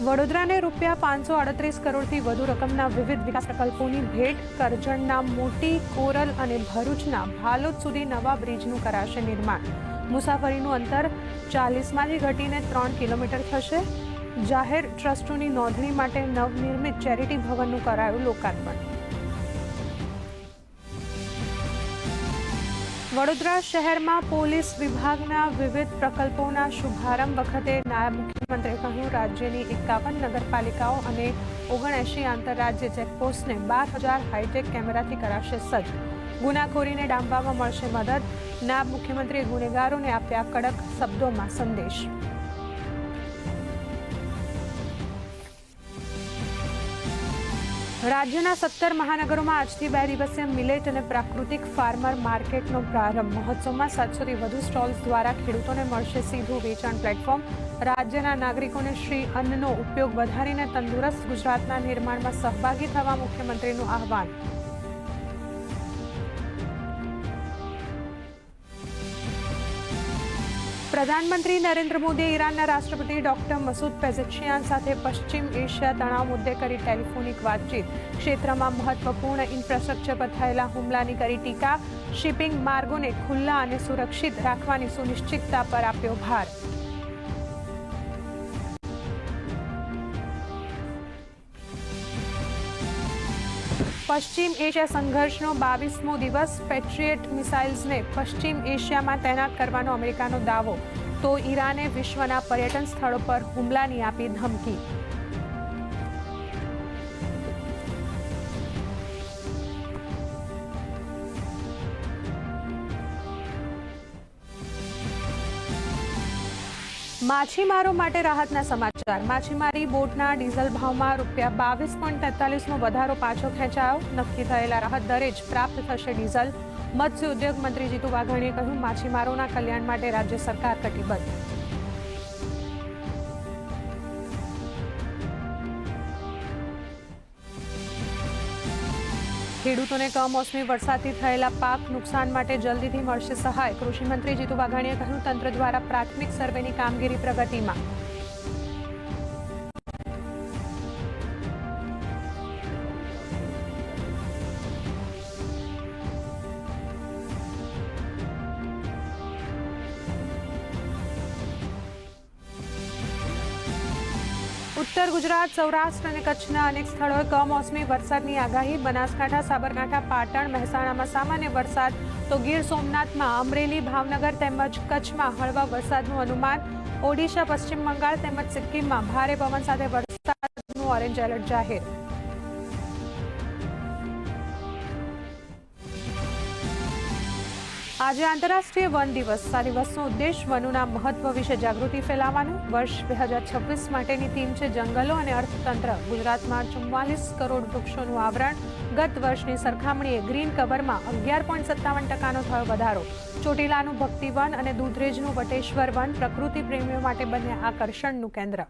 વડોદરાને રૂપિયા 538 કરોડથી વધુ રકમના વિવિધ વિકાસ પ્રકલ્પોની ભેટ. કરજણના મોટી, કોરલ અને ભરૂચના ભાલોદ સુધી નવા બ્રિજનું કરાશે નિર્માણ. મુસાફરીનું અંતર 40માંથી ઘટીને 3 કિલોમીટર થશે. જાહેર ટ્રસ્ટોની નોંધણી માટે નવનિર્મિત ચેરિટી ભવનનું કરાયું લોકાર્પણ. વડોદરા શહેરમાં પોલીસ વિભાગના વિવિધ પ્રકલ્પોના શુભારંભ વખતે નાયબ મુખ્યમંત્રીએ કહ્યું, રાજ્યની 51 નગરપાલિકાઓ અને 79 આંતરરાજ્ય ચેકપોસ્ટને 12,000 હાઈટેક કેમેરાથી કરાશે સજ્જ. ગુનાખોરીને ડામવામાં મળશે મદદ. નાયબ મુખ્યમંત્રીએ ગુનેગારોને આપ્યા કડક શબ્દોમાં સંદેશ. રાજ્યના 17 મહાનગરોમાં આજથી 2 દિવસીય મિલેટ અને પ્રાકૃતિક ફાર્મર માર્કેટનો પ્રારંભ. મહોત્સવમાં 700થી વધુ સ્ટોલ્સ દ્વારા ખેડૂતોને મળશે સીધું વેચાણ પ્લેટફોર્મ. રાજ્યના નાગરિકોને શ્રી અન્નનો ઉપયોગ વધારીને તંદુરસ્ત ગુજરાતના નિર્માણમાં સહભાગી થવા મુખ્યમંત્રીનું આહવાન. પ્રધાનમંત્રી નરેન્દ્ર મોદીએ ઈરાનના રાષ્ટ્રપતિ ડોક્ટર મસૂદ પેઝેશ્કિયાન સાથે પશ્ચિમ એશિયા તણાવ મુદ્દે કરી ટેલિફોનિક વાતચીત. ક્ષેત્રમાં મહત્વપૂર્ણ ઇન્ફ્રાસ્ટ્રક્ચર પર થયેલા હુમલાની કરી ટીકા. શિપિંગ માર્ગોને ખુલ્લા અને સુરક્ષિત રાખવાની સુનિશ્ચિતતા પર આપ્યો ભાર. પશ્ચિમ એશિયા સંઘર્ષનો 22મો દિવસ. પેટ્રિયટ મિસાઇલ્સને પશ્ચિમ એશિયામાં તૈનાત કરવાનો અમેરિકાનો દાવો. તો ઈરાને વિશ્વના પર્યટન સ્થળો પર હુમલાની આપી ધમકી. માછીમારો માટે રાહતના સમાચાર. માછીમારી બોટના ડીઝલ ભાવમાં ₹22.43નો વધારો પાછો ખેંચાયો. નક્કી થયેલા રાહત દરે જ પ્રાપ્ત થશે ડીઝલ. મત્સ્ય ઉદ્યોગ મંત્રી જીતુ વાઘાણીએ કહ્યું, માછીમારોના કલ્યાણ માટે રાજ્ય સરકાર કટિબદ્ધ. ખેડૂતોને કમોસમી વરસાદથી થયેલા પાક નુકસાન માટે જલ્દીથી મળશે સહાય. કૃષિમંત્રી જીતુ વાઘાણીએ કહ્યું, તંત્ર દ્વારા પ્રાથમિક સર્વેની કામગીરી પ્રગતિમાં. ઉત્તર ગુજરાત, સૌરાષ્ટ્ર અને કચ્છના અનેક સ્થળોએ કમોસમી વરસાદની આગાહી. બનાસકાંઠા, સાબરકાંઠા, પાટણ, મહેસાણામાં સામાન્ય વરસાદ, તો ગીર સોમનાથમાં, અમરેલી, ભાવનગર તેમજ કચ્છમાં હળવા વરસાદનું અનુમાન. ઓડિશા, પશ્ચિમ બંગાળ તેમજ સિક્કિમમાં ભારે પવન સાથે વરસાદનું ઓરેન્જ એલર્ટ જાહેર. આજે આંતરરાષ્ટ્રીય વન દિવસ. આ દિવસનો ઉદ્દેશ વનોના મહત્વ વિશે જાગૃતિ ફેલાવવાનું. વર્ષ 2026 માટેની થીમ છે જંગલો અને અર્થતંત્ર. ગુજરાતમાં 44 કરોડ વૃક્ષોનું આવરણ. ગત વર્ષની સરખામણીએ ગ્રીન કવરમાં 11.57% થયો વધારો. ચોટીલાનું ભક્તિવન અને દૂધરેજનું વટેશ્વર વન પ્રકૃતિ પ્રેમીઓ માટે બન્યા આકર્ષણનું કેન્દ્ર.